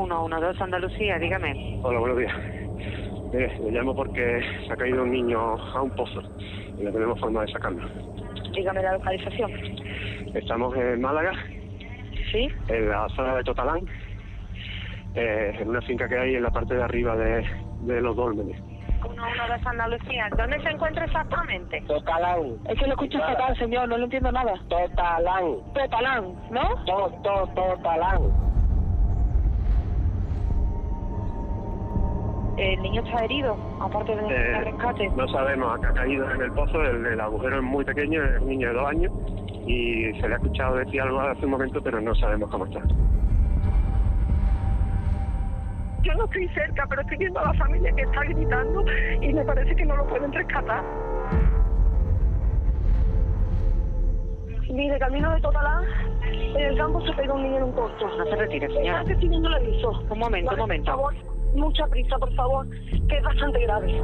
112 Andalucía, dígame. Hola, buenos días. Mire, le llamo porque se ha caído un niño a un pozo y no tenemos forma de sacarlo. Dígame la localización. Estamos en Málaga, ¿Sí? en la zona de Totalán, en una finca que hay en la parte de arriba de los dólmenes. 112 Andalucía. ¿Dónde se encuentra exactamente? Totalán. Es que lo escucho fatal, señor, no lo entiendo nada. Totalán. Totalán, ¿no? Totalán. El niño está herido, aparte del rescate. No sabemos, ha caído en el pozo, el agujero es muy pequeño, es un niño de 2 años y se le ha escuchado decir algo hace un momento, pero no sabemos cómo está. Yo no estoy cerca, pero estoy viendo a la familia que está gritando y me parece que no lo pueden rescatar. Mire, camino de Totalán, en el campo se pega un niño en un pozo. No se retire, señora. Estoy viendo el aviso. Un momento, un momento. Por favor, mucha prisa, por favor, que es bastante grave.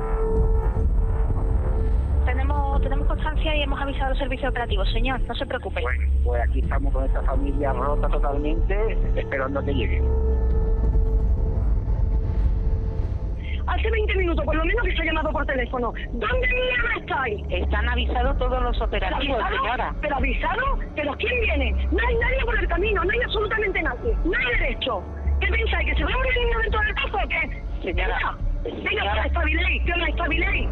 Tenemos constancia y hemos avisado al servicio operativo, señor, no se preocupe. Bueno, pues aquí estamos con esta familia rota totalmente, esperando a que llegue. Hace 20 minutos, por lo menos, que se ha llamado por teléfono. ¿Dónde mierda estáis? Están avisados todos los operativos, señora. ¿Pero avisado? ¿Pero quién viene? No hay nadie por el camino, no hay absolutamente nadie. No hay derecho. ¿Qué pensáis? ¿Que se va a morir el niño dentro del pozo o qué? Señora. Venga, Señora. estabiléis, que os estabiléis.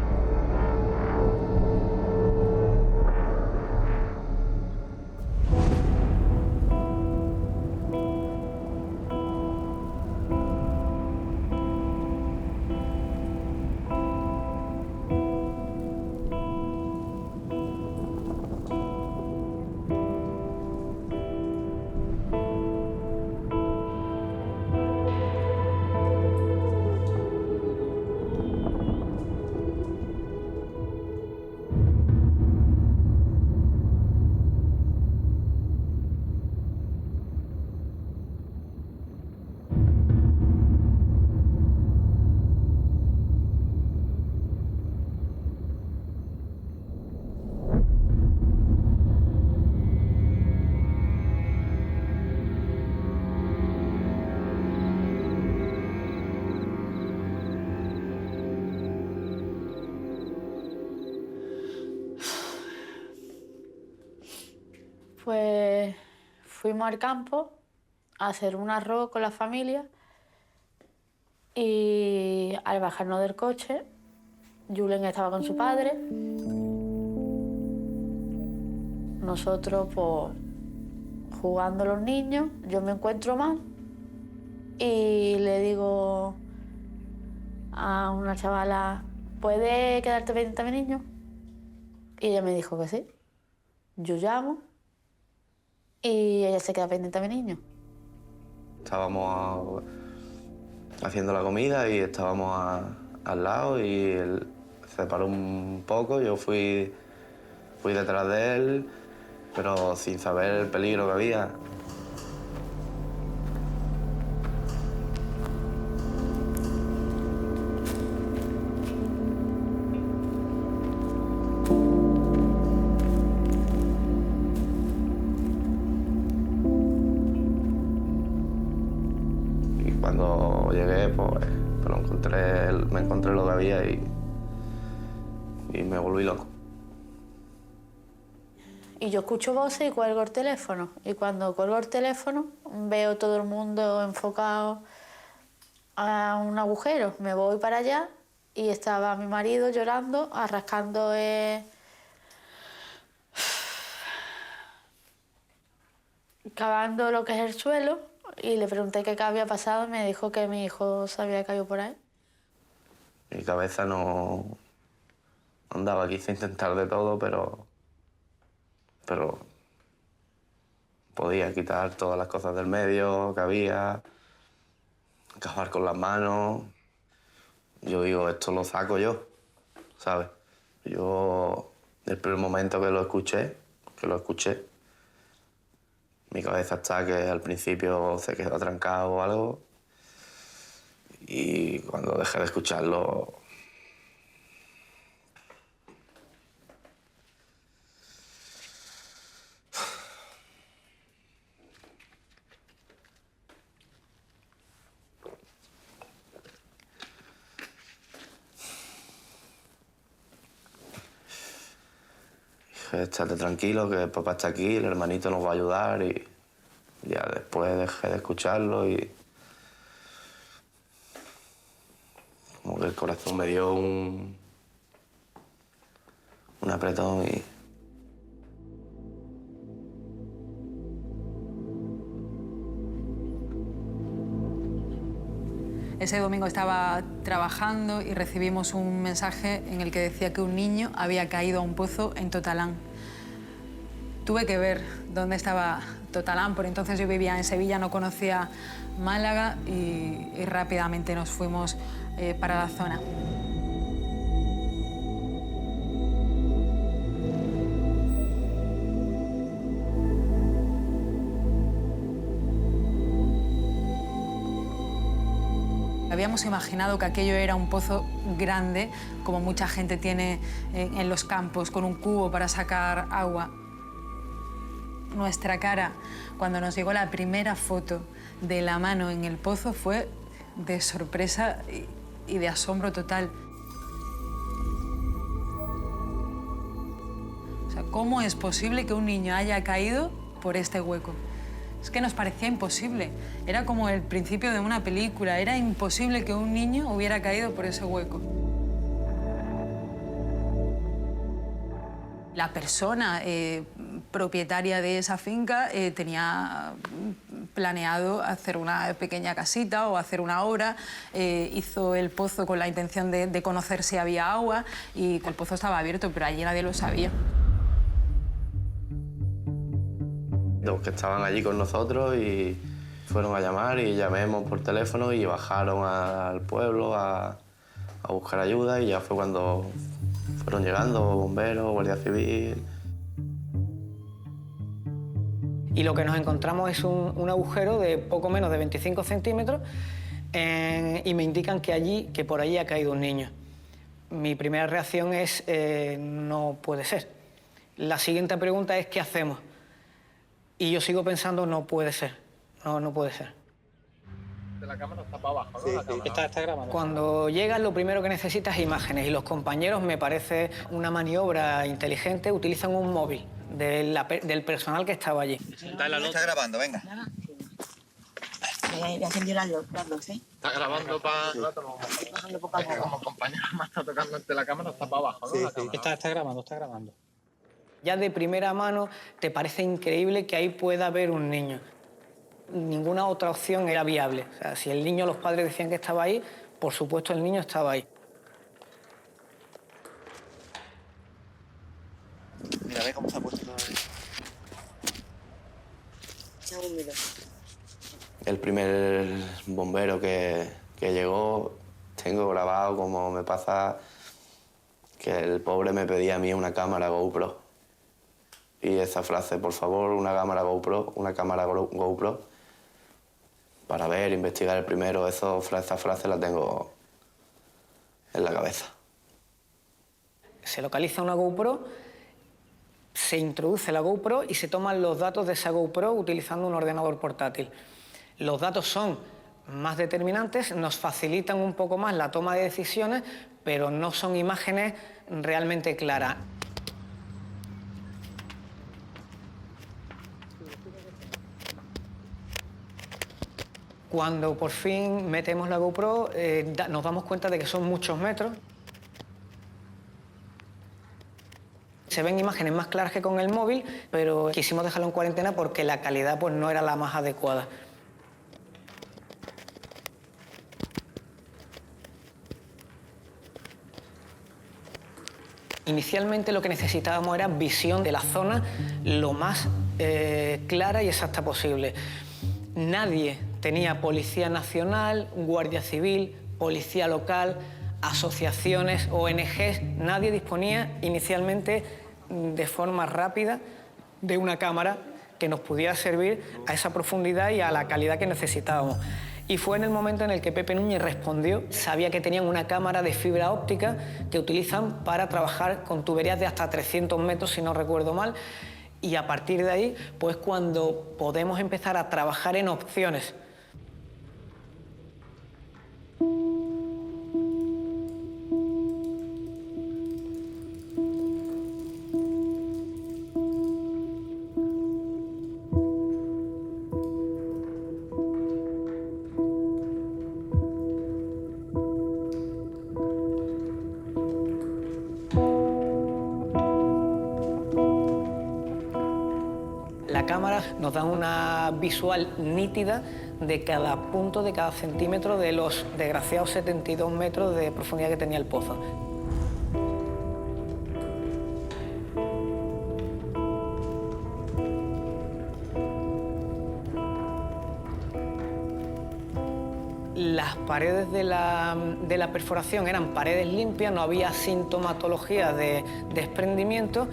Pues fuimos al campo a hacer un arroz con la familia y al bajarnos del coche, Julen estaba con su padre. Nosotros, pues, jugando los niños, yo me encuentro mal y le digo a una chavala, ¿puedes quedarte pendiente a mi niño? Y ella me dijo que sí. Yo llamo y ella se queda pendiente a mi niño. Estábamos haciendo la comida y estábamos al lado y él se paró un poco, yo fui detrás de él, pero sin saber el peligro que había. Cuando llegué, pues me encontré lo que había y me volví loco. Y yo escucho voces y cuelgo el teléfono. Y cuando cuelgo el teléfono, veo todo el mundo enfocado a un agujero. Me voy para allá y estaba mi marido llorando, rascando cavando lo que es el suelo. Y le pregunté qué había pasado y me dijo que mi hijo se había caído por ahí. Mi cabeza no andaba, quise intentar de todo, pero podía quitar todas las cosas del medio que había, cavar con las manos. Yo digo, esto lo saco yo, ¿sabes? Yo, el primer momento que lo escuché, mi cabeza está que al principio se quedó trancado o algo. Y cuando dejé de escucharlo... que estate tranquilo, que papá está aquí, el hermanito nos va a ayudar y ya después dejé de escucharlo y como que el corazón me dio un apretón y... Ese domingo estaba trabajando y recibimos un mensaje en el que decía que un niño había caído a un pozo en Totalán. Tuve que ver dónde estaba Totalán, por entonces yo vivía en Sevilla, no conocía Málaga y rápidamente nos fuimos para la zona. Habíamos imaginado que aquello era un pozo grande, como mucha gente tiene en los campos, con un cubo para sacar agua. Nuestra cara, cuando nos llegó la primera foto de la mano en el pozo, fue de sorpresa y de asombro total. O sea, ¿cómo es posible que un niño haya caído por este hueco? Es que nos parecía imposible. Era como el principio de una película. Era imposible que un niño hubiera caído por ese hueco. La persona propietaria de esa finca tenía planeado hacer una pequeña casita o hacer una obra. Hizo el pozo con la intención de conocer si había agua y el pozo estaba abierto, pero allí nadie lo sabía. Los que estaban allí con nosotros y fueron a llamar y llamemos por teléfono y bajaron al pueblo a buscar ayuda y ya fue cuando fueron llegando bomberos, guardia civil. Y lo que nos encontramos es un agujero de poco menos de 25 centímetros y me indican que por allí ha caído un niño. Mi primera reacción es no puede ser. La siguiente pregunta es ¿qué hacemos? Y yo sigo pensando, no puede ser, no puede ser. La cámara está para abajo, ¿no? Sí, sí. Está grabando. Cuando llegas, lo primero que necesitas es imágenes y los compañeros, me parece una maniobra inteligente, utilizan un móvil del personal que estaba allí. Está grabando, venga. Voy a encender las luces. Está grabando para... Como compañero más está tocando ante la cámara, está para abajo, ¿no? Sí, sí. Está grabando. Ya de primera mano te parece increíble que ahí pueda haber un niño. Ninguna otra opción era viable. O sea, si el niño, los padres decían que estaba ahí, por supuesto el niño estaba ahí. Mira, ve cómo se ha puesto todo. El primer bombero que llegó, tengo grabado como me pasa que el pobre me pedía a mí una cámara GoPro. Y esa frase, por favor, una cámara GoPro, para ver, investigar el primero, esa frase la tengo en la cabeza. Se localiza una GoPro, se introduce la GoPro y se toman los datos de esa GoPro utilizando un ordenador portátil. Los datos son más determinantes, nos facilitan un poco más la toma de decisiones, pero no son imágenes realmente claras. Cuando por fin metemos la GoPro, nos damos cuenta de que son muchos metros. Se ven imágenes más claras que con el móvil, pero quisimos dejarlo en cuarentena porque la calidad pues, no era la más adecuada. Inicialmente lo que necesitábamos era visión de la zona lo más clara y exacta posible. Nadie tenía Policía Nacional, Guardia Civil, Policía Local, asociaciones, ONGs, nadie disponía inicialmente de forma rápida de una cámara que nos pudiera servir a esa profundidad y a la calidad que necesitábamos. Y fue en el momento en el que Pepe Núñez respondió, sabía que tenían una cámara de fibra óptica que utilizan para trabajar con tuberías de hasta 300 metros, si no recuerdo mal, y a partir de ahí, pues cuando podemos empezar a trabajar en opciones. la cámara nos dan una visual nítida de cada punto, de cada centímetro de los desgraciados 72 metros de profundidad que tenía el pozo. Las paredes de la perforación eran paredes limpias, no había sintomatología de desprendimiento.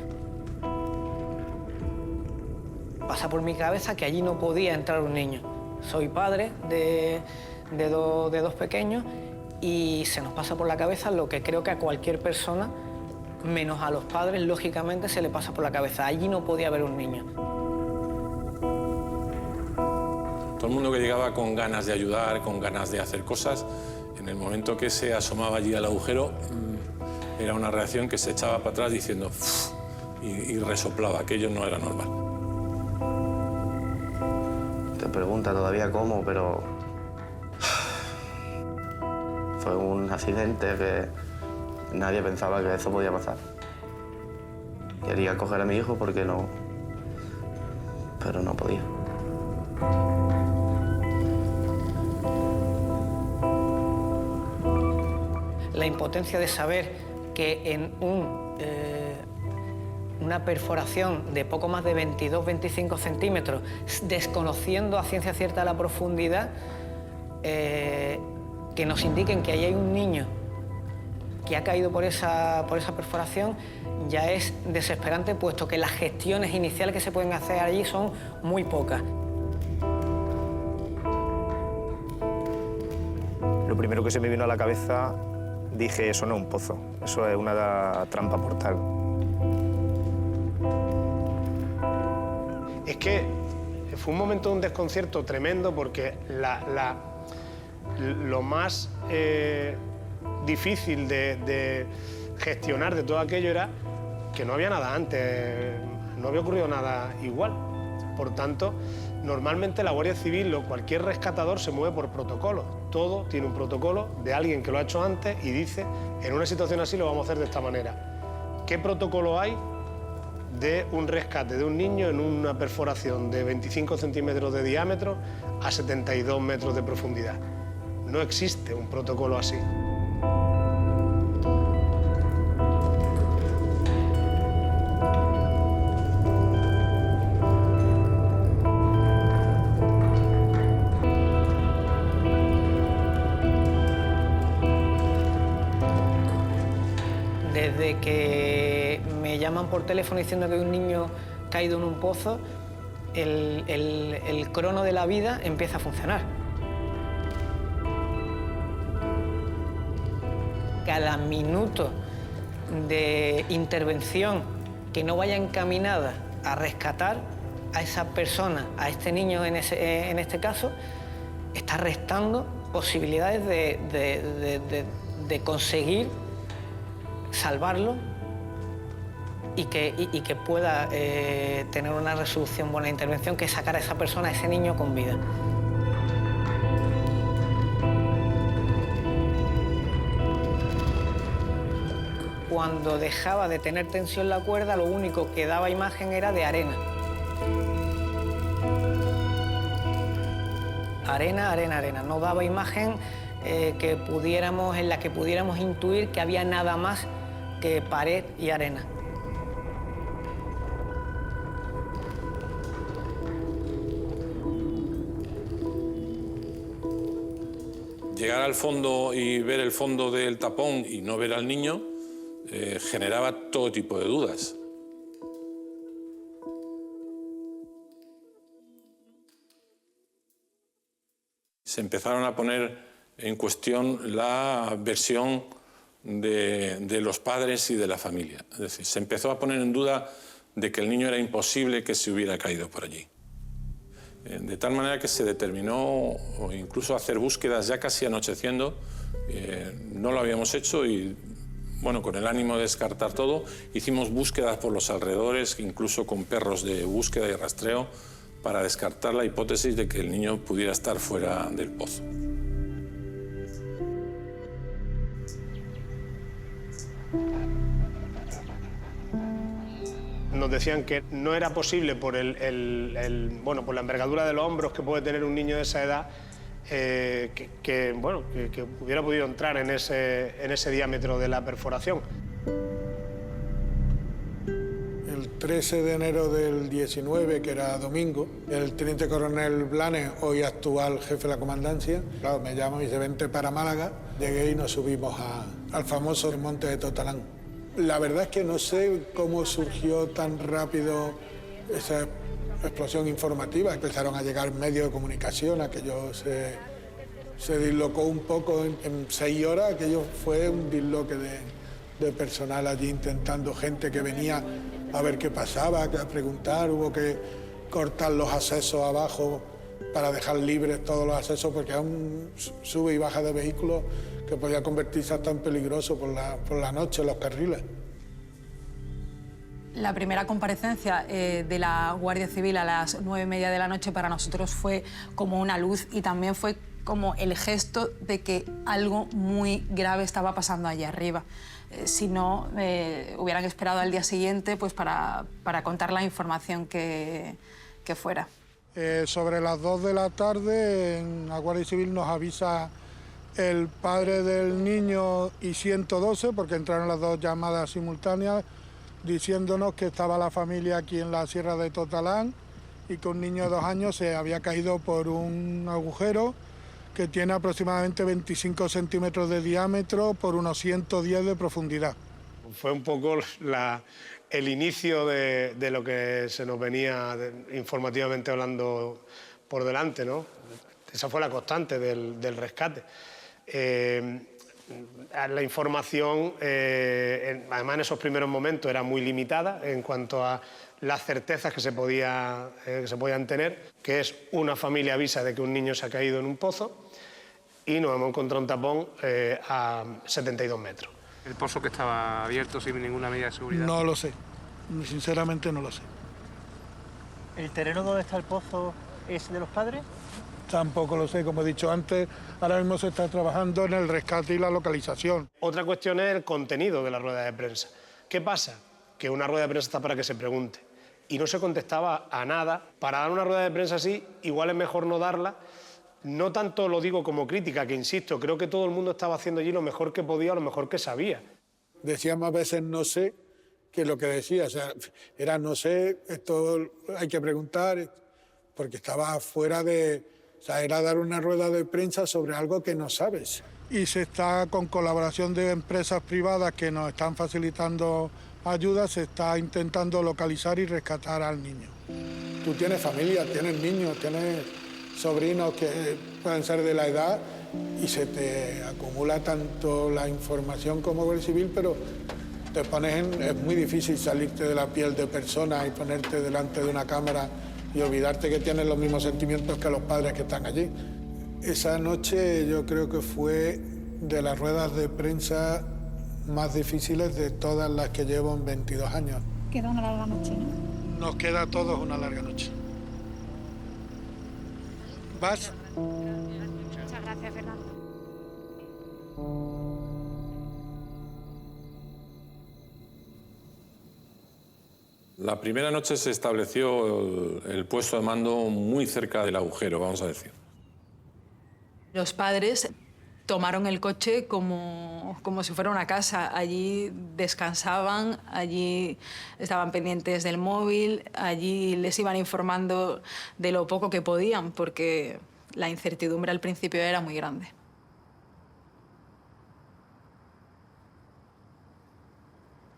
Pasa por mi cabeza que allí no podía entrar un niño. Soy padre de dos pequeños y se nos pasa por la cabeza lo que creo que a cualquier persona, menos a los padres, lógicamente se le pasa por la cabeza. Allí no podía haber un niño. Todo el mundo que llegaba con ganas de ayudar, con ganas de hacer cosas, en el momento que se asomaba allí al agujero, era una reacción que se echaba para atrás diciendo y resoplaba, aquello no era normal. Te pregunta todavía cómo, pero fue un accidente que nadie pensaba que eso podía pasar. Quería coger a mi hijo porque no, pero no podía. La impotencia de saber que en una perforación de poco más de 22-25 centímetros, desconociendo a ciencia cierta la profundidad, que nos indiquen que ahí hay un niño que ha caído por esa perforación, ya es desesperante, puesto que las gestiones iniciales que se pueden hacer allí son muy pocas. Lo primero que se me vino a la cabeza, dije, eso no es un pozo, eso es una trampa mortal. Es que fue un momento de un desconcierto tremendo porque lo más difícil de gestionar de todo aquello era que no había nada antes, no había ocurrido nada igual. Por tanto, normalmente la Guardia Civil o cualquier rescatador se mueve por protocolo. Todo tiene un protocolo de alguien que lo ha hecho antes y dice, en una situación así lo vamos a hacer de esta manera. ¿Qué protocolo hay de un rescate de un niño en una perforación de 25 centímetros de diámetro a 72 metros de profundidad? No existe un protocolo así. Desde que me llaman por teléfono diciendo que hay un niño caído en un pozo, el crono de la vida empieza a funcionar. Cada minuto de intervención que no vaya encaminada a rescatar a esa persona, a este niño en este caso, está restando posibilidades de conseguir salvarlo y que pueda tener una resolución buena de intervención, que es sacar a esa persona, a ese niño con vida. Cuando dejaba de tener tensión la cuerda, lo único que daba imagen era de arena. Arena, arena, arena. No daba imagen en la que pudiéramos intuir que había nada más que pared y arena. Llegar al fondo y ver el fondo del tapón y no ver al niño generaba todo tipo de dudas. Se empezaron a poner en cuestión la versión de los padres y de la familia. Es decir, se empezó a poner en duda de que el niño era imposible que se hubiera caído por allí. De tal manera que se determinó incluso hacer búsquedas ya casi anocheciendo. No lo habíamos hecho y, bueno, con el ánimo de descartar todo, hicimos búsquedas por los alrededores, incluso con perros de búsqueda y rastreo, para descartar la hipótesis de que el niño pudiera estar fuera del pozo. nos decían que no era posible por, bueno, por la envergadura de los hombros que puede tener un niño de esa edad, que hubiera podido entrar en ese diámetro de la perforación. El 13 de enero del 19, que era domingo, el teniente coronel Blanes, hoy actual jefe de la comandancia, claro, me llama y dice, vente para Málaga. Llegué y nos subimos al famoso monte de Totalán. La verdad es que no sé cómo surgió tan rápido esa explosión informativa. Empezaron a llegar medios de comunicación, aquello se dislocó un poco en 6 horas, aquello fue un disloque de personal allí intentando, gente que venía a ver qué pasaba, a preguntar, hubo que cortar los accesos abajo para dejar libres todos los accesos porque era un sube y baja de vehículos que podía convertirse hasta en peligroso por la noche, los carriles. La primera comparecencia de la Guardia Civil a las 9:30 de la noche para nosotros fue como una luz y también fue como el gesto de que algo muy grave estaba pasando allí arriba. Si no, hubieran esperado al día siguiente pues, para contar la información que fuera. Sobre las 2 de la tarde, en la Guardia Civil nos avisa el padre del niño y 112, porque entraron las 2 llamadas simultáneas, diciéndonos que estaba la familia aquí en la Sierra de Totalán y que un niño de 2 años se había caído por un agujero que tiene aproximadamente 25 centímetros de diámetro por unos 110 de profundidad. Fue un poco el inicio de lo que se nos venía informativamente hablando por delante, ¿no? Esa fue la constante del rescate. La información, además en esos primeros momentos, era muy limitada en cuanto a las certezas que se podían tener, que es una familia avisa de que un niño se ha caído en un pozo y nos hemos encontrado un tapón a 72 metros. ¿El pozo que estaba abierto sin ninguna medida de seguridad? No lo sé, sinceramente no lo sé. ¿El terreno donde está el pozo es de los padres? Tampoco lo sé, como he dicho antes, ahora mismo se está trabajando en el rescate y la localización. Otra cuestión es el contenido de la rueda de prensa. ¿Qué pasa? Que una rueda de prensa está para que se pregunte y no se contestaba a nada. Para dar una rueda de prensa así, igual es mejor no darla. No tanto lo digo como crítica, que insisto, creo que todo el mundo estaba haciendo allí lo mejor que podía, lo mejor que sabía. Decía más veces no sé que lo que decía, o sea, era no sé, esto hay que preguntar, porque estaba fuera de... O sea, era dar una rueda de prensa sobre algo que no sabes. Y se está, con colaboración de empresas privadas que nos están facilitando ayuda, se está intentando localizar y rescatar al niño. Tú tienes familia, tienes niños, tienes sobrinos que pueden ser de la edad y se te acumula tanto la información como Guardia Civil, pero te pones es muy difícil salirte de la piel de persona y ponerte delante de una cámara y olvidarte que tienes los mismos sentimientos que los padres que están allí. Esa noche yo creo que fue de las ruedas de prensa más difíciles de todas las que llevo en 22 años. Queda una larga noche, ¿no? Nos queda a todos una larga noche. ¿Vas? Muchas gracias, Fernando. La primera noche se estableció el puesto de mando muy cerca del agujero, vamos a decir. Los padres tomaron el coche como si fuera una casa. Allí descansaban, allí estaban pendientes del móvil, allí les iban informando de lo poco que podían, porque la incertidumbre al principio era muy grande.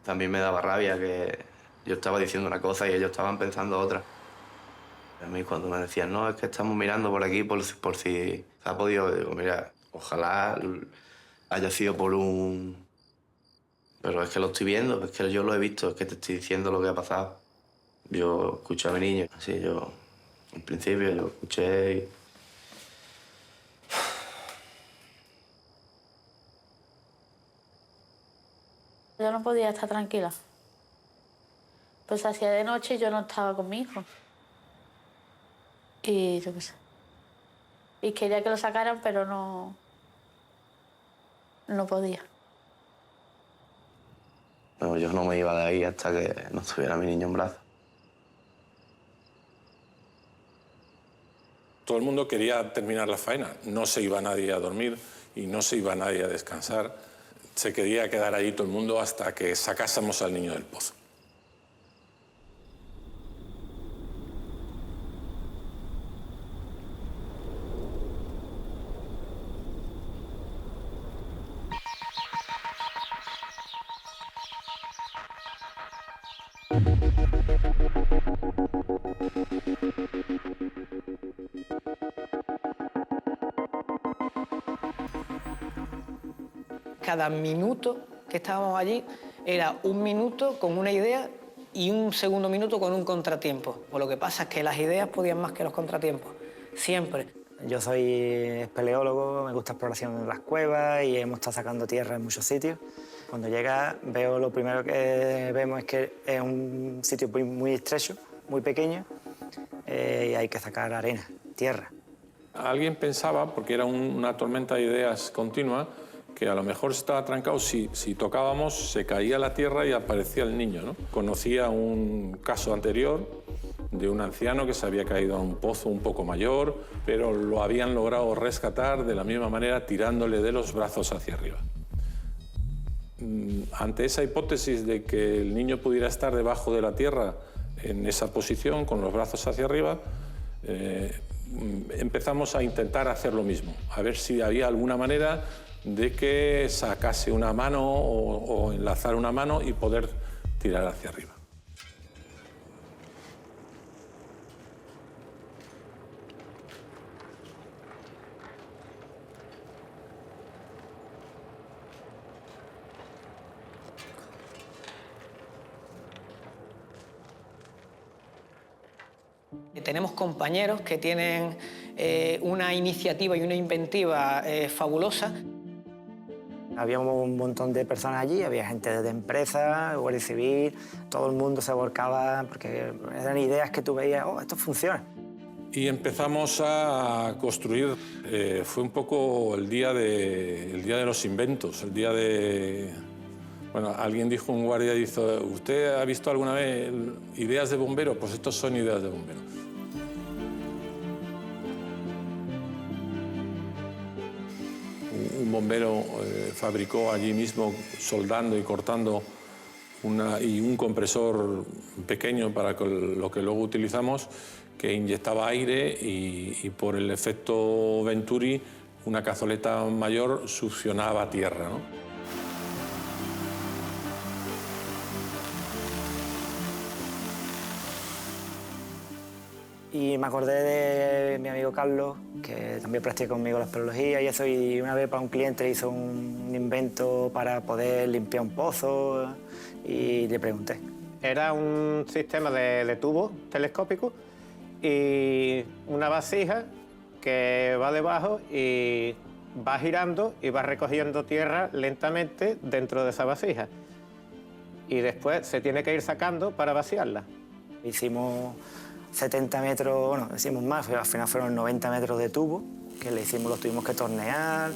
También me daba rabia que yo estaba diciendo una cosa y ellos estaban pensando otra. A mí cuando me decían, no, es que estamos mirando por aquí por si se ha podido, digo, mira, ojalá haya sido por un... Pero es que lo estoy viendo, es que yo lo he visto, es que te estoy diciendo lo que ha pasado. Yo escuché a mi niño, así yo, al principio yo escuché y... Yo no podía estar tranquila. Pues hacía de noche y yo no estaba con mi hijo. Y yo qué sé. Y quería que lo sacaran, pero no podía. Pero yo no me iba de ahí hasta que no estuviera mi niño en brazos. Todo el mundo quería terminar la faena. No se iba nadie a dormir y no se iba nadie a descansar. Se quería quedar allí todo el mundo hasta que sacásemos al niño del pozo. Cada minuto que estábamos allí era un minuto con una idea y un segundo minuto con un contratiempo. Pues lo que pasa es que las ideas podían más que los contratiempos, siempre. Yo soy espeleólogo, me gusta exploración en las cuevas y hemos estado sacando tierra en muchos sitios. Cuando llega, lo primero que vemos es que es un sitio muy estrecho, muy pequeño, y hay que sacar arena, tierra. Alguien pensaba, porque era una tormenta de ideas continua, que a lo mejor estaba trancado, si tocábamos se caía la tierra y aparecía el niño, ¿no? Conocía un caso anterior de un anciano que se había caído a un pozo un poco mayor, pero lo habían logrado rescatar de la misma manera tirándole de los brazos hacia arriba. Ante esa hipótesis de que el niño pudiera estar debajo de la tierra en esa posición, con los brazos hacia arriba, empezamos a intentar hacer lo mismo, a ver si había alguna manera de que sacase una mano o enlazar una mano y poder tirar hacia arriba. Tenemos compañeros que tienen una iniciativa y una inventiva fabulosa. Había un montón de personas allí, había gente de empresas, Guardia Civil, todo el mundo se volcaba porque eran ideas que tú veías, oh, esto funciona. Y empezamos a construir, fue un poco el día de los inventos, el día de... Bueno, alguien dijo, un guardia dijo, ¿usted ha visto alguna vez ideas de bombero? Pues estos son ideas de bombero. Un bombero fabricó allí mismo, soldando y cortando, un compresor pequeño para lo que luego utilizamos, que inyectaba aire y por el efecto Venturi, una cazoleta mayor succionaba tierra, ¿no? Y me acordé de mi amigo Carlos, que también practica conmigo la espeleología y eso, y una vez para un cliente hizo un invento para poder limpiar un pozo y le pregunté. Era un sistema de tubos telescópicos y una vasija que va debajo y va girando y va recogiendo tierra lentamente dentro de esa vasija. Y después se tiene que ir sacando para vaciarla. Hicimos 70 metros, bueno, hicimos más, al final fueron 90 metros de tubo, que los tuvimos que tornear,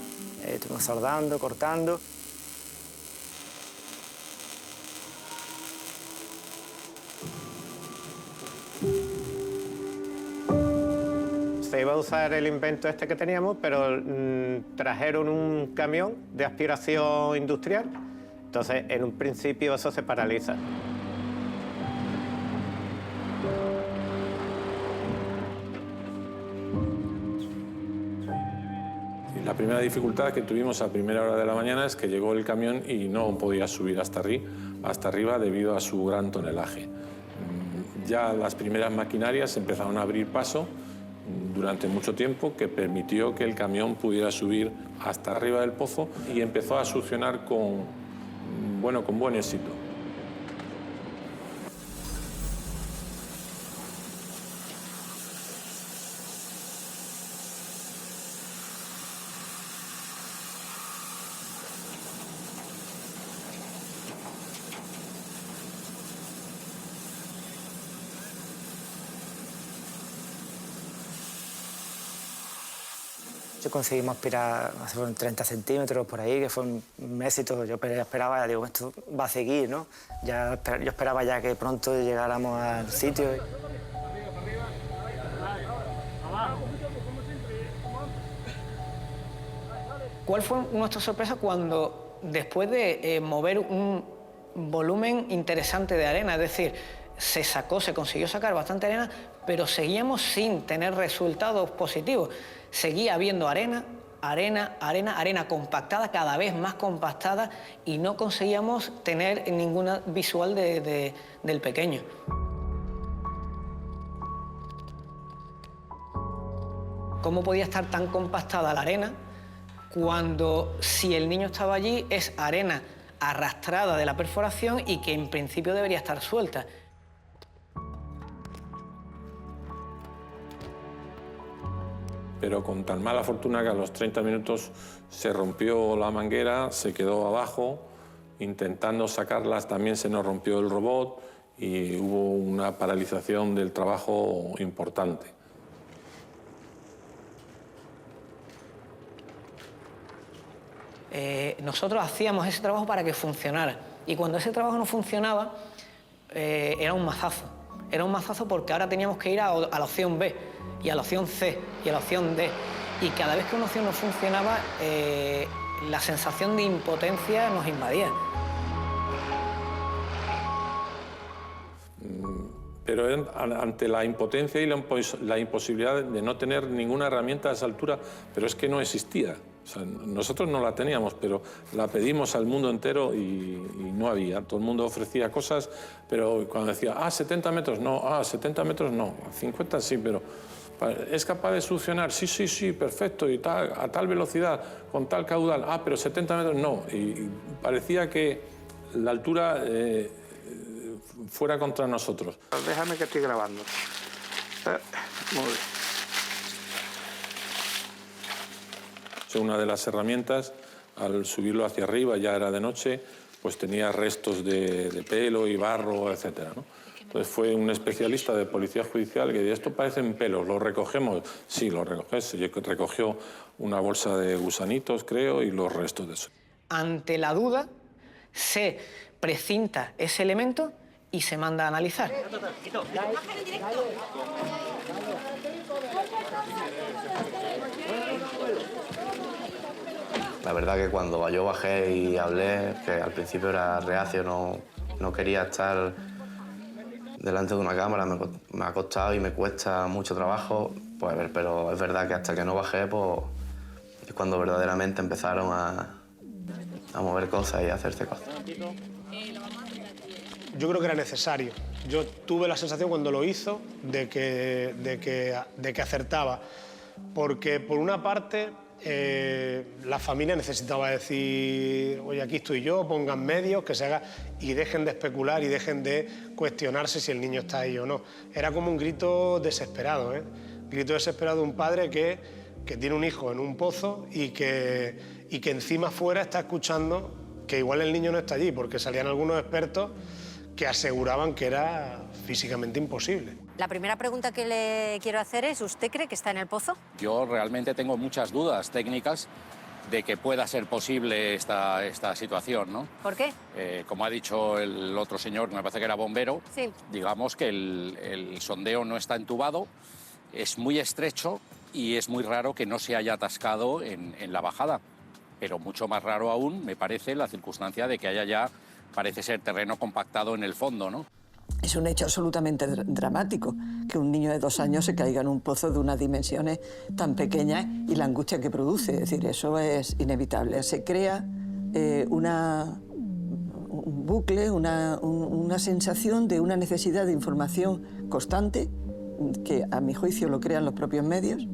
estuvimos soldando, cortando. Se iba a usar el invento este que teníamos, pero trajeron un camión de aspiración industrial, entonces en un principio eso se paraliza. La primera dificultad que tuvimos a primera hora de la mañana es que llegó el camión y no podía subir hasta arriba debido a su gran tonelaje. Ya las primeras maquinarias empezaron a abrir paso durante mucho tiempo, que permitió que el camión pudiera subir hasta arriba del pozo y empezó a succionar con buen éxito. conseguimos aspirar, fueron 30 centímetros por ahí, que fue un éxito. Yo esperaba, digo, esto va a seguir, ¿no? Yo esperaba ya que pronto llegáramos al sitio. ¿Cuál fue nuestra sorpresa cuando, después de mover un volumen interesante de arena, es decir, se consiguió sacar bastante arena, pero seguíamos sin tener resultados positivos? Seguía habiendo arena, arena compactada, cada vez más compactada, y no conseguíamos tener ninguna visual del pequeño. ¿Cómo podía estar tan compactada la arena cuando, si el niño estaba allí, es arena arrastrada de la perforación y que en principio debería estar suelta? Pero con tan mala fortuna que a los 30 minutos se rompió la manguera, se quedó abajo, intentando sacarlas también se nos rompió el robot y hubo una paralización del trabajo importante. Nosotros hacíamos ese trabajo para que funcionara, y cuando ese trabajo no funcionaba era un mazazo. Era un mazazo porque ahora teníamos que ir a la opción B, y a la opción C, y a la opción D. Y cada vez que una opción no funcionaba, la sensación de impotencia nos invadía. Pero ante la impotencia y la imposibilidad de no tener ninguna herramienta a esa altura, pero es que no existía. O sea, nosotros no la teníamos, pero la pedimos al mundo entero y no había. Todo el mundo ofrecía cosas, pero cuando decía, 70 metros, no, 70 metros no, 50 sí, pero ¿es capaz de solucionar? Sí, perfecto, y tal, a tal velocidad, con tal caudal, pero 70 metros no. Y parecía que la altura fuera contra nosotros. Déjame que estoy grabando. Muy bien. Una de las herramientas, al subirlo hacia arriba, ya era de noche, pues tenía restos de pelo y barro, etcétera, ¿no? Entonces fue un especialista de policía judicial que dijo, esto parecen pelos, ¿los recogemos? Sí, los recoges. Recogió una bolsa de gusanitos, creo, y los restos de eso. Ante la duda, se precinta ese elemento y se manda a analizar. La verdad que cuando yo bajé y hablé, que al principio era reacio, no quería estar delante de una cámara, me ha costado y me cuesta mucho trabajo, pues, pero es verdad que hasta que no bajé, pues, es cuando verdaderamente empezaron a mover cosas y a hacerse cosas. Yo creo que era necesario. Yo tuve la sensación cuando lo hizo de que acertaba, porque por una parte la familia necesitaba decir, oye, aquí estoy yo, pongan medios, que se haga, y dejen de especular y dejen de cuestionarse si el niño está ahí o no. Era como un grito desesperado, un grito desesperado de un padre que tiene un hijo en un pozo y que encima fuera está escuchando que igual el niño no está allí, porque salían algunos expertos que aseguraban que era físicamente imposible. La primera pregunta que le quiero hacer es, ¿usted cree que está en el pozo? Yo realmente tengo muchas dudas técnicas de que pueda ser posible esta situación, ¿no? ¿Por qué? Como ha dicho el otro señor, que me parece que era bombero, sí. Digamos que el sondeo no está entubado, es muy estrecho y es muy raro que no se haya atascado en la bajada. Pero mucho más raro aún me parece la circunstancia de que haya ya, parece ser, terreno compactado en el fondo, ¿no? Es un hecho absolutamente dramático que un niño de 2 años se caiga en un pozo de unas dimensiones tan pequeñas y la angustia que produce. Es decir, eso es inevitable. Se crea un bucle, una sensación de una necesidad de información constante que, a mi juicio, lo crean los propios medios.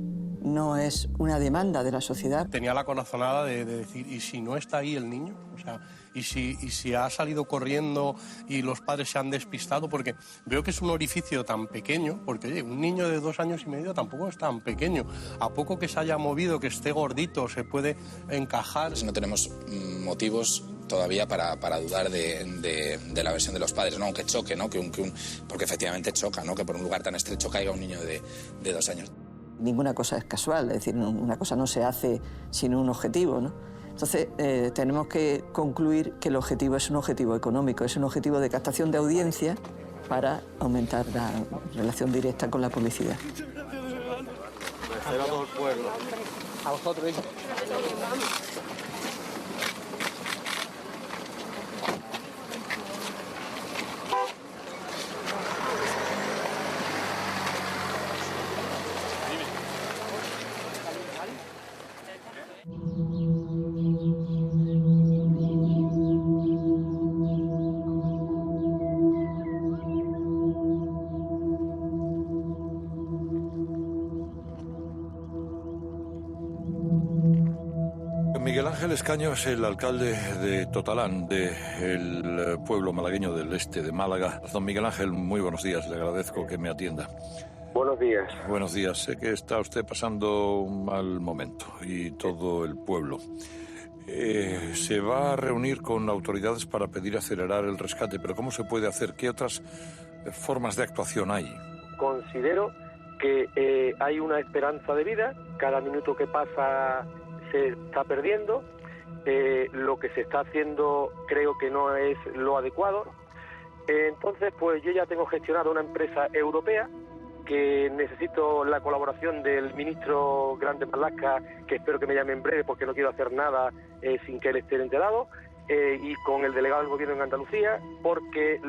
No es una demanda de la sociedad. Tenía la corazonada de decir, ¿y si no está ahí el niño? O sea, ¿y si ha salido corriendo y los padres se han despistado? Porque veo que es un orificio tan pequeño, porque oye, un niño de 2 años y medio tampoco es tan pequeño. A poco que se haya movido, que esté gordito, se puede encajar. No tenemos motivos todavía para dudar de la versión de los padres, ¿no? Aunque choque, ¿no? Porque efectivamente choca, ¿no? Que por un lugar tan estrecho caiga un niño de 2 años. ninguna cosa es casual, es decir, una cosa no se hace sin un objetivo, ¿no? Entonces, tenemos que concluir que el objetivo es un objetivo económico, es un objetivo de captación de audiencia para aumentar la relación directa con la publicidad. A todo el pueblo. A vosotros, hijo. Miguel Ángel Escaño es el alcalde de Totalán, del pueblo malagueño del este de Málaga. Don Miguel Ángel, muy buenos días, le agradezco que me atienda. Buenos días. Buenos días, sé que está usted pasando un mal momento y todo el pueblo. Se va a reunir con autoridades para pedir acelerar el rescate, pero ¿cómo se puede hacer? ¿Qué otras formas de actuación hay? Considero que hay una esperanza de vida, cada minuto que pasa se está perdiendo, lo que se está haciendo creo que no es lo adecuado, entonces pues yo ya tengo gestionado una empresa europea que necesito la colaboración del ministro Grande Marlaska, que espero que me llame en breve porque no quiero hacer nada sin que él esté enterado, y con el delegado del gobierno en Andalucía, porque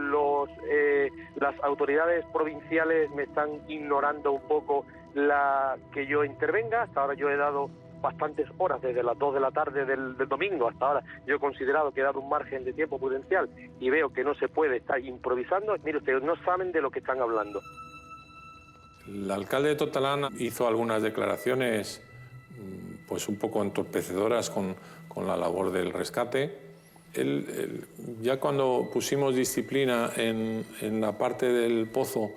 las autoridades provinciales me están ignorando un poco la que yo intervenga. Hasta ahora yo he dado bastantes horas, desde las 2 de la tarde del domingo hasta ahora. Yo he considerado que he dado un margen de tiempo prudencial y veo que no se puede estar improvisando. Mire, ustedes no saben de lo que están hablando. El alcalde de Totalán hizo algunas declaraciones pues un poco entorpecedoras con la labor del rescate. Ya cuando pusimos disciplina en la parte del pozo,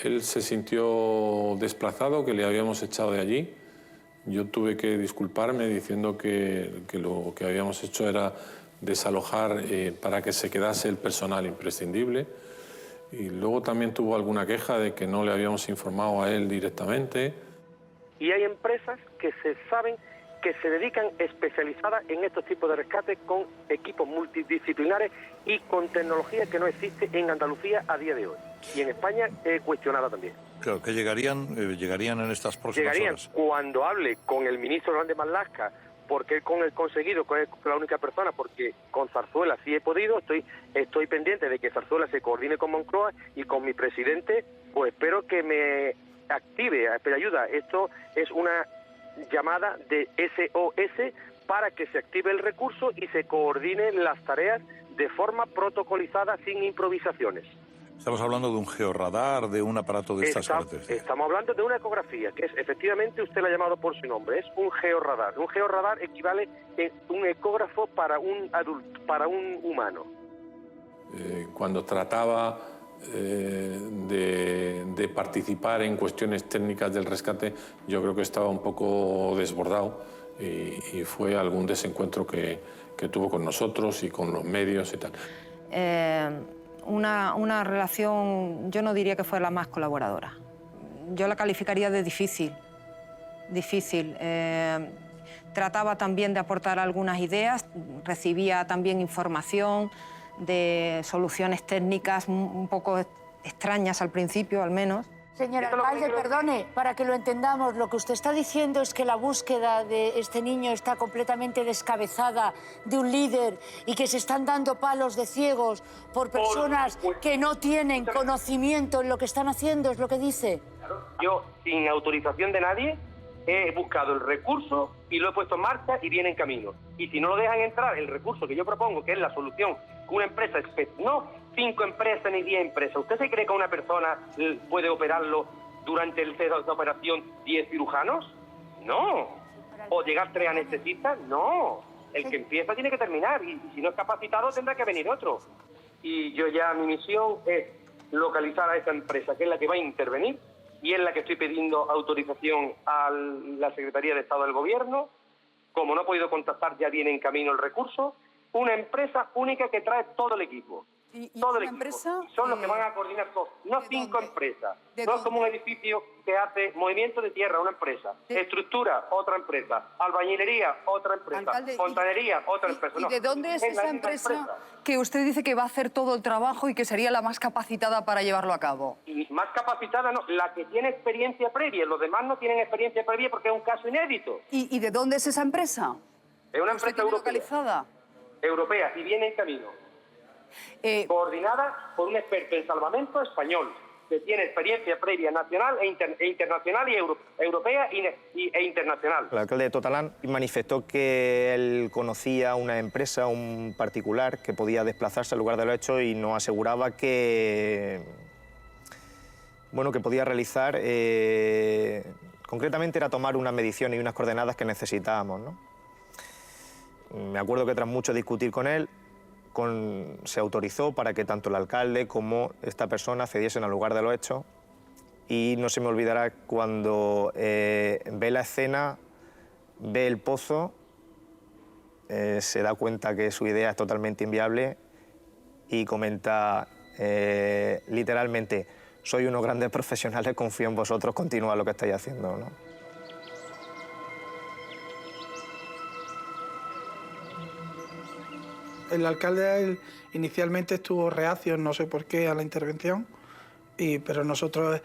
él se sintió desplazado, que le habíamos echado de allí. Yo tuve que disculparme diciendo que lo que habíamos hecho era desalojar para que se quedase el personal imprescindible. Y luego también tuvo alguna queja de que no le habíamos informado a él directamente. Y hay empresas que se saben que se dedican especializadas en estos tipos de rescates con equipos multidisciplinares y con tecnología que no existe en Andalucía a día de hoy. Y en España cuestionada también. Claro, que llegarían en estas próximas horas. Cuando hable con el ministro Grande Marlaska, porque con el conseguido, con la única persona, porque con Zarzuela sí he podido, estoy pendiente de que Zarzuela se coordine con Moncloa y con mi presidente, pues espero que me active, me ayuda. Esto es una llamada de SOS para que se active el recurso y se coordinen las tareas de forma protocolizada, sin improvisaciones. Estamos hablando de un georradar, de un aparato de estas características. Estamos hablando de una ecografía, que es, efectivamente, usted la ha llamado por su nombre, es un georradar. Un georradar equivale a un ecógrafo para un adulto, para un humano. Cuando trataba de participar en cuestiones técnicas del rescate, yo creo que estaba un poco desbordado y fue algún desencuentro que tuvo con nosotros y con los medios y tal. Una relación, yo no diría que fue la más colaboradora. Yo la calificaría de difícil. Trataba también de aportar algunas ideas, recibía también información de soluciones técnicas un poco extrañas al principio, al menos. Señor alcalde, perdone, para que lo entendamos, lo que usted está diciendo es que la búsqueda de este niño está completamente descabezada, de un líder, y que se están dando palos de ciegos por personas que no tienen conocimiento en lo que están haciendo, es lo que dice. Yo, sin autorización de nadie, he buscado el recurso y lo he puesto en marcha y viene en camino. Y si no lo dejan entrar, el recurso que yo propongo, que es la solución, que una empresa, no 5 empresas ni 10 empresas. ¿Usted se cree que una persona puede operarlo durante el cese de operación 10 cirujanos? No. ¿O llegar 3 anestesistas? No. El que empieza tiene que terminar y si no es capacitado tendrá que venir otro. Y yo ya, mi misión es localizar a esa empresa, que es la que va a intervenir, y es la que estoy pidiendo autorización a la Secretaría de Estado del Gobierno. Como no he podido contactar, ya viene en camino el recurso. Una empresa única que trae todo el equipo. todo el equipo. Son los que van a coordinar todo. No 5 empresas. No es como un edificio que hace movimiento de tierra, una empresa. Estructura, otra empresa. Albañilería, otra empresa. Alcalde, fontanería, otra empresa. ¿Y de dónde es esa empresa que usted dice que va a hacer todo el trabajo y que sería la más capacitada para llevarlo a cabo? Y más capacitada no, la que tiene experiencia previa. Los demás no tienen experiencia previa porque es un caso inédito. ¿Y de dónde es esa empresa? Es una empresa europea. Localizada? Europea, y viene en camino. Coordinada por un experto en salvamento español, que tiene experiencia previa nacional e internacional y europea e internacional. El alcalde de Totalán manifestó que él conocía una empresa, un particular, que podía desplazarse al lugar de los hechos y nos aseguraba que, bueno, que podía realizar, concretamente era tomar unas mediciones y unas coordenadas que necesitábamos, ¿no? Me acuerdo que tras mucho discutir con él, se autorizó para que tanto el alcalde como esta persona accediesen al lugar de los hechos, y no se me olvidará cuando ve la escena, ve el pozo, se da cuenta que su idea es totalmente inviable y comenta literalmente: soy unos grandes profesionales, confío en vosotros, continuad lo que estáis haciendo, ¿no? El alcalde inicialmente estuvo reacio, no sé por qué, a la intervención, pero nosotros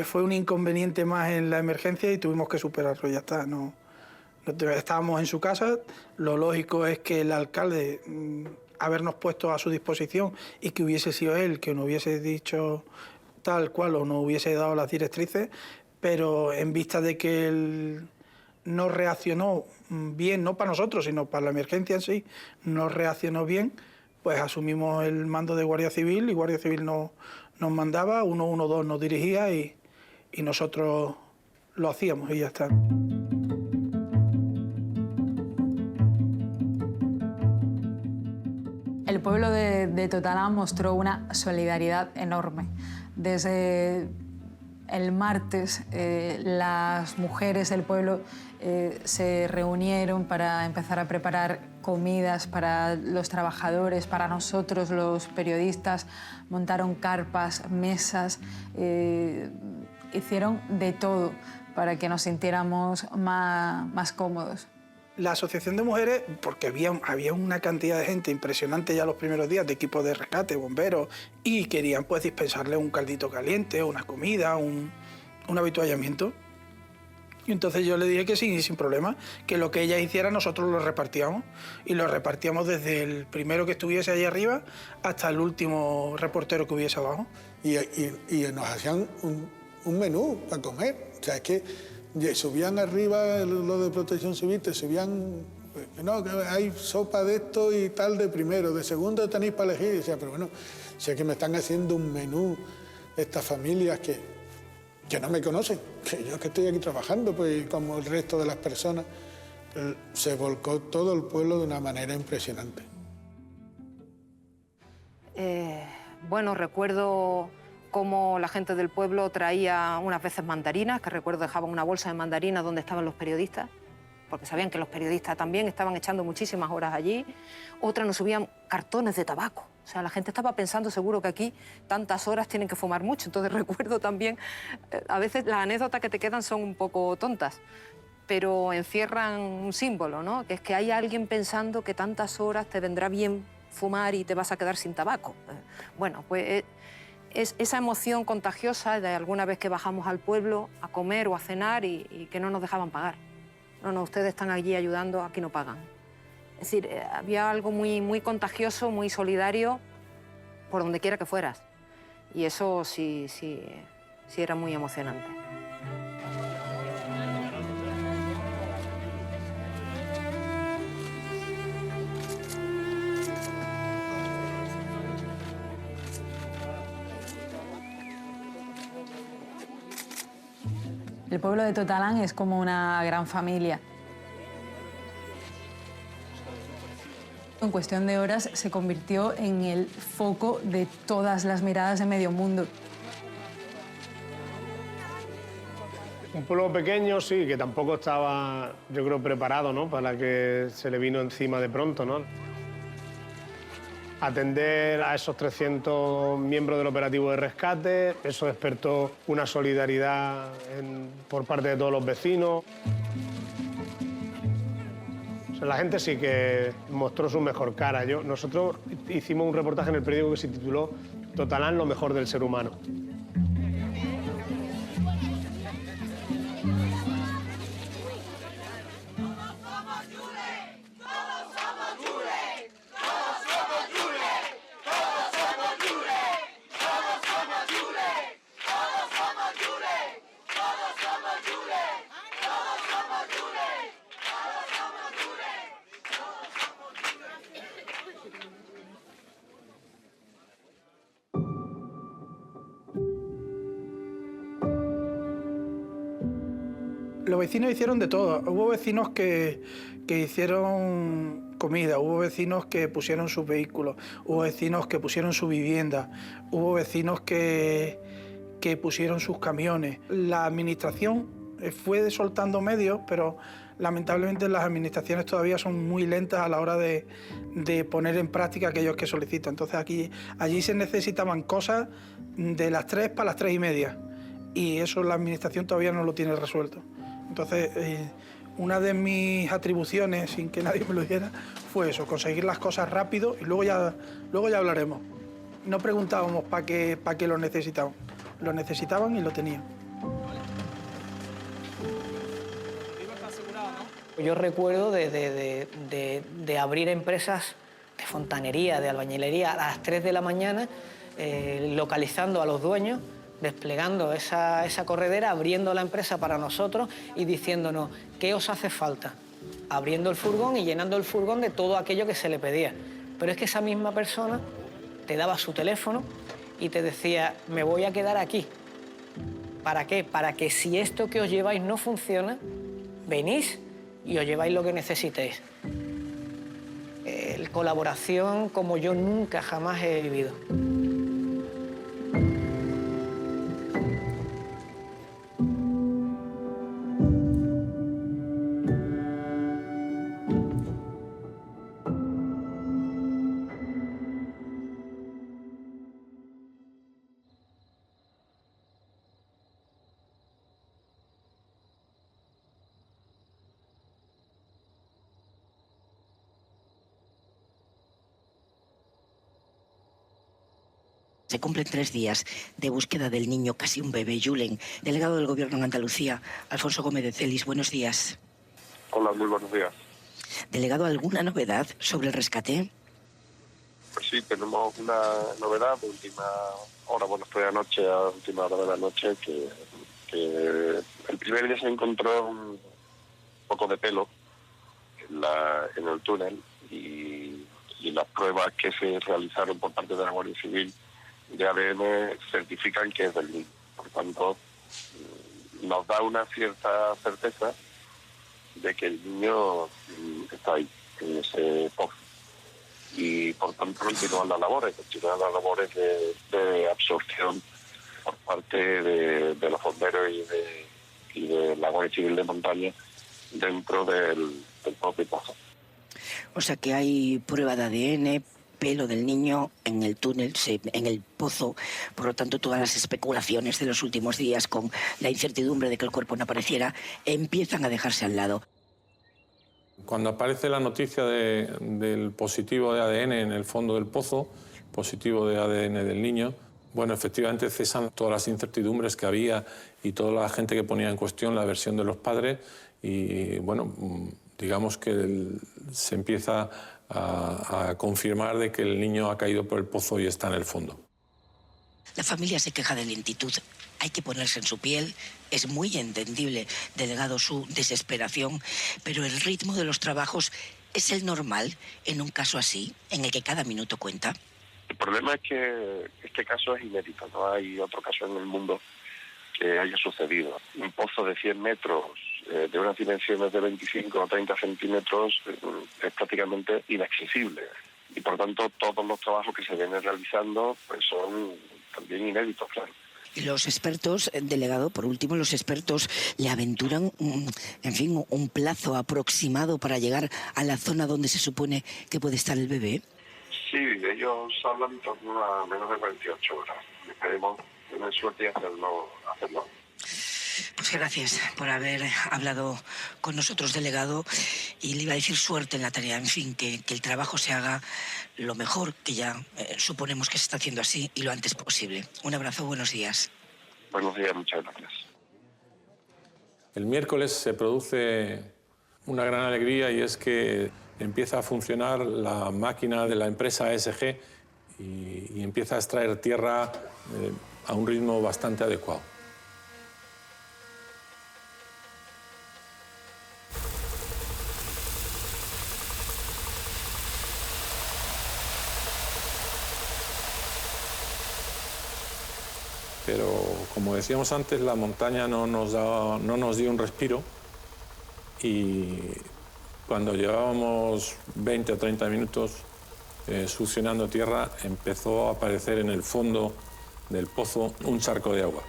fue un inconveniente más en la emergencia y tuvimos que superarlo, ya está. No, estábamos en su casa, lo lógico es que el alcalde habernos puesto a su disposición y que hubiese sido él que nos hubiese dicho tal cual o nos hubiese dado las directrices, pero en vista de que él no reaccionó bien, no para nosotros, sino para la emergencia en sí, no reaccionó bien, pues asumimos el mando de Guardia Civil y Guardia Civil nos mandaba, 112 nos dirigía y nosotros lo hacíamos y ya está. El pueblo de Totalán mostró una solidaridad enorme. Desde el martes, las mujeres del pueblo se reunieron para empezar a preparar comidas para los trabajadores, para nosotros, los periodistas. Montaron carpas, mesas, hicieron de todo para que nos sintiéramos más cómodos. La Asociación de Mujeres, porque había una cantidad de gente impresionante ya los primeros días, de equipos de rescate, bomberos, y querían pues dispensarle un caldito caliente, una comida, un habituallamiento. Y entonces yo le dije que sí, sin problema, que lo que ella hiciera nosotros lo repartíamos. Y lo repartíamos desde el primero que estuviese ahí arriba hasta el último reportero que hubiese abajo. Y nos hacían un menú para comer. O sea, es que subían arriba lo de Protección Civil, te subían, no, que hay sopa de esto y tal de primero, de segundo tenéis para elegir. Y decía, pero bueno, si es que me están haciendo un menú estas familias que no me conocen, que yo que estoy aquí trabajando, pues como el resto de las personas, se volcó todo el pueblo de una manera impresionante. Bueno, recuerdo cómo la gente del pueblo traía unas veces mandarinas, que recuerdo dejaban una bolsa de mandarinas donde estaban los periodistas, porque sabían que los periodistas también estaban echando muchísimas horas allí. Otras nos subían cartones de tabaco. O sea, la gente estaba pensando seguro que aquí tantas horas tienen que fumar mucho. Entonces recuerdo también, a veces las anécdotas que te quedan son un poco tontas, pero encierran un símbolo, ¿no? Que es que hay alguien pensando que tantas horas te vendrá bien fumar y te vas a quedar sin tabaco. Bueno, pues es esa emoción contagiosa de alguna vez que bajamos al pueblo a comer o a cenar y que no nos dejaban pagar. No, ustedes están allí ayudando, aquí no pagan. Es decir, había algo muy contagioso, muy solidario, por donde quiera que fueras. Y eso sí era muy emocionante. El pueblo de Totalán es como una gran familia. En cuestión de horas se convirtió en el foco de todas las miradas de medio mundo. Un pueblo pequeño, sí, que tampoco estaba, yo creo, preparado, ¿no?, para que se le vino encima de pronto, ¿no? atender a esos 300 miembros del operativo de rescate. Eso despertó una solidaridad por parte de todos los vecinos. O sea, la gente sí que mostró su mejor cara. Nosotros hicimos un reportaje en el periódico que se tituló Totalán, lo mejor del ser humano. Los vecinos hicieron de todo. Hubo vecinos que hicieron comida, hubo vecinos que pusieron sus vehículos, hubo vecinos que pusieron su vivienda, hubo vecinos que pusieron sus camiones. La administración fue soltando medios, pero lamentablemente las administraciones todavía son muy lentas a la hora de poner en práctica aquellos que solicitan. Entonces allí se necesitaban cosas de las 3 para las 3:30 y eso la administración todavía no lo tiene resuelto. Entonces, una de mis atribuciones, sin que nadie me lo diera, fue eso, conseguir las cosas rápido y luego ya hablaremos. No preguntábamos para qué lo necesitaban. Lo necesitaban y lo tenían. Yo recuerdo de abrir empresas de fontanería, de albañilería a las 3 de la mañana, localizando a los dueños, desplegando esa corredera, abriendo la empresa para nosotros y diciéndonos qué os hace falta, abriendo el furgón y llenando el furgón de todo aquello que se le pedía. Pero es que esa misma persona te daba su teléfono y te decía, me voy a quedar aquí. ¿Para qué? Para que si esto que os lleváis no funciona, venís y os lleváis lo que necesitéis. Colaboración como yo nunca jamás he vivido. Se cumplen 3 días de búsqueda del niño, casi un bebé, Julen. Delegado del Gobierno en Andalucía, Alfonso Gómez de Celis, buenos días. Hola, muy buenos días. Delegado, ¿alguna novedad sobre el rescate? Pues sí, tenemos una novedad de última hora, bueno, fue anoche, a última hora de la noche, que el primer día se encontró un poco de pelo en el túnel y las pruebas que se realizaron por parte de la Guardia Civil de ADN certifican que es del niño. Por tanto, nos da una cierta certeza de que el niño está ahí, en ese pozo. Y por tanto continúan las labores de absorción por parte de los bomberos y de la Guardia Civil de Montaña dentro del propio pozo. O sea que hay prueba de ADN, pelo del niño en el túnel, en el pozo. Por lo tanto, todas las especulaciones de los últimos días con la incertidumbre de que el cuerpo no apareciera empiezan a dejarse al lado. Cuando aparece la noticia del positivo de ADN en el fondo del pozo, positivo de ADN del niño, bueno, efectivamente cesan todas las incertidumbres que había y toda la gente que ponía en cuestión la versión de los padres y, bueno, digamos que se empieza a confirmar de que el niño ha caído por el pozo y está en el fondo. La familia se queja de lentitud. Hay que ponerse en su piel. Es muy entendible, delegado, su desesperación, pero el ritmo de los trabajos es el normal en un caso así, en el que cada minuto cuenta. El problema es que este caso es inédito. No hay otro caso en el mundo que haya sucedido. Un pozo de 100 metros de unas dimensiones de 25 o 30 centímetros es prácticamente inaccesible. Y por tanto todos los trabajos que se vienen realizando pues son también inéditos, claro. Los expertos, delegado, por último, los expertos le aventuran, en fin, un plazo aproximado para llegar a la zona donde se supone que puede estar el bebé. Sí, ellos hablan en torno a menos de 48 horas. Esperemos tener suerte y hacerlo. Pues gracias por haber hablado con nosotros, delegado, y le iba a decir suerte en la tarea, en fin, que el trabajo se haga lo mejor, que ya suponemos que se está haciendo así, y lo antes posible. Un abrazo, buenos días. Buenos días, muchas gracias. El miércoles se produce una gran alegría y es que empieza a funcionar la máquina de la empresa ESG y empieza a extraer tierra a un ritmo bastante adecuado. Pero, como decíamos antes, la montaña no nos dio un respiro y cuando llevábamos 20 o 30 minutos succionando tierra, empezó a aparecer en el fondo del pozo un charco de agua.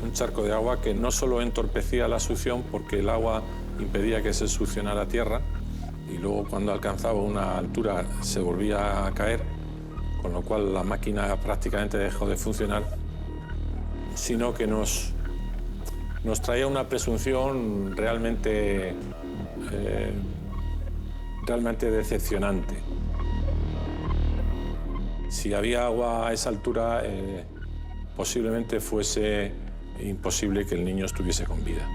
Un charco de agua que no solo entorpecía la succión porque el agua impedía que se succionara tierra y luego cuando alcanzaba una altura se volvía a caer, con lo cual la máquina prácticamente dejó de funcionar, sino que nos traía una presunción realmente decepcionante. Si había agua a esa altura, posiblemente fuese imposible que el niño estuviese con vida.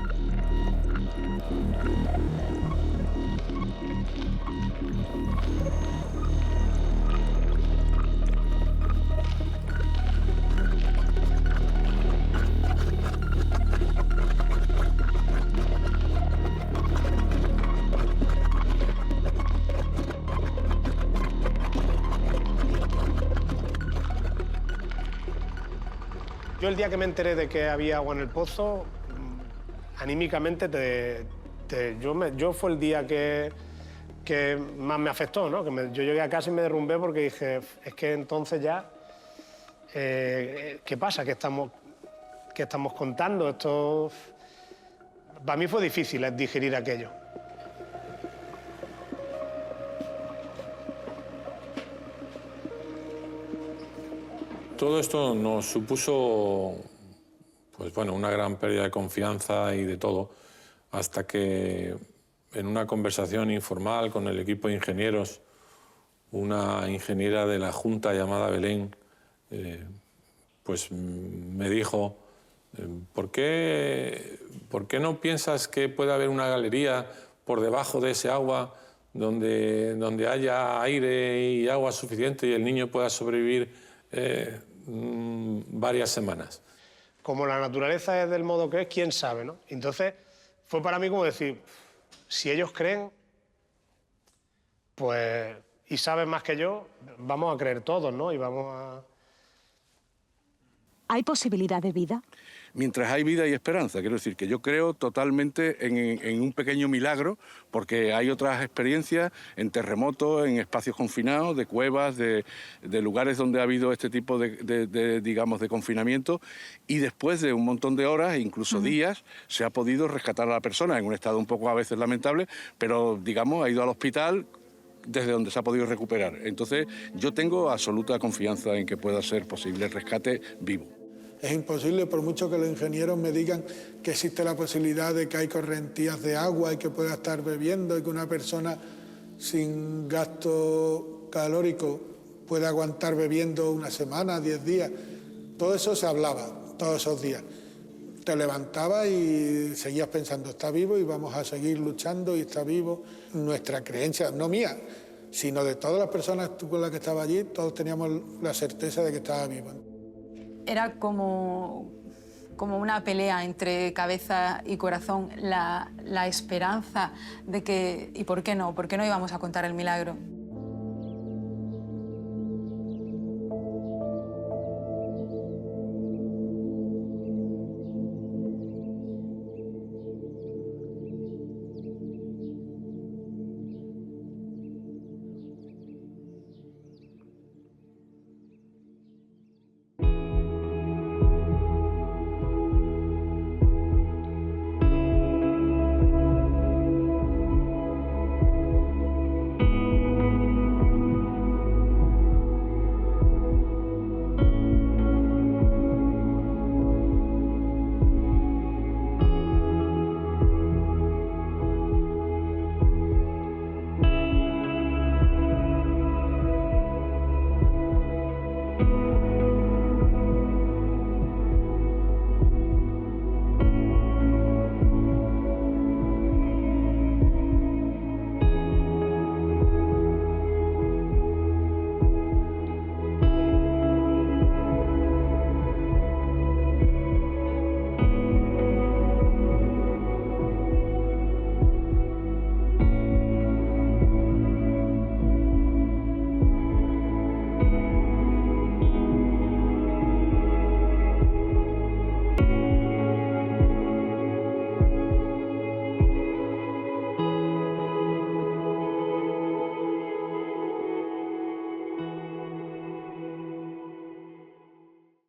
Yo el día que me enteré de que había agua en el pozo, anímicamente yo fue el día que más me afectó, ¿no? Yo llegué a casa y me derrumbé porque dije, es que entonces ya, ¿qué pasa? ¿Qué estamos contando? Esto, para mí fue difícil digerir aquello. Todo esto nos supuso pues bueno, una gran pérdida de confianza y de todo, hasta que en una conversación informal con el equipo de ingenieros, una ingeniera de la Junta llamada Belén, pues me dijo, ¿por qué no piensas que puede haber una galería por debajo de ese agua donde haya aire y agua suficiente y el niño pueda sobrevivir varias semanas? Como la naturaleza es del modo que es, quién sabe, ¿no? Entonces fue para mí como decir, si ellos creen, pues, y saben más que yo, vamos a creer todos, ¿no? Y vamos a... ¿Hay posibilidad de vida? Mientras hay vida y esperanza. Quiero decir que yo creo totalmente en un pequeño milagro, porque hay otras experiencias en terremotos, en espacios confinados, de cuevas, de lugares donde ha habido este tipo digamos, de confinamiento, y después de un montón de horas, e incluso días, se ha podido rescatar a la persona en un estado un poco a veces lamentable, pero, digamos, ha ido al hospital desde donde se ha podido recuperar. Entonces, yo tengo absoluta confianza en que pueda ser posible el rescate vivo. Es imposible, por mucho que los ingenieros me digan que existe la posibilidad de que hay correntías de agua y que pueda estar bebiendo y que una persona sin gasto calórico pueda aguantar bebiendo una semana, 10 días. Todo eso se hablaba todos esos días. Te levantabas y seguías pensando, está vivo y vamos a seguir luchando y está vivo. Nuestra creencia, no mía, sino de todas las personas con las que estaba allí, todos teníamos la certeza de que estaba vivo. Era como una pelea entre cabeza y corazón, la esperanza de que, ¿y por qué no íbamos a contar el milagro?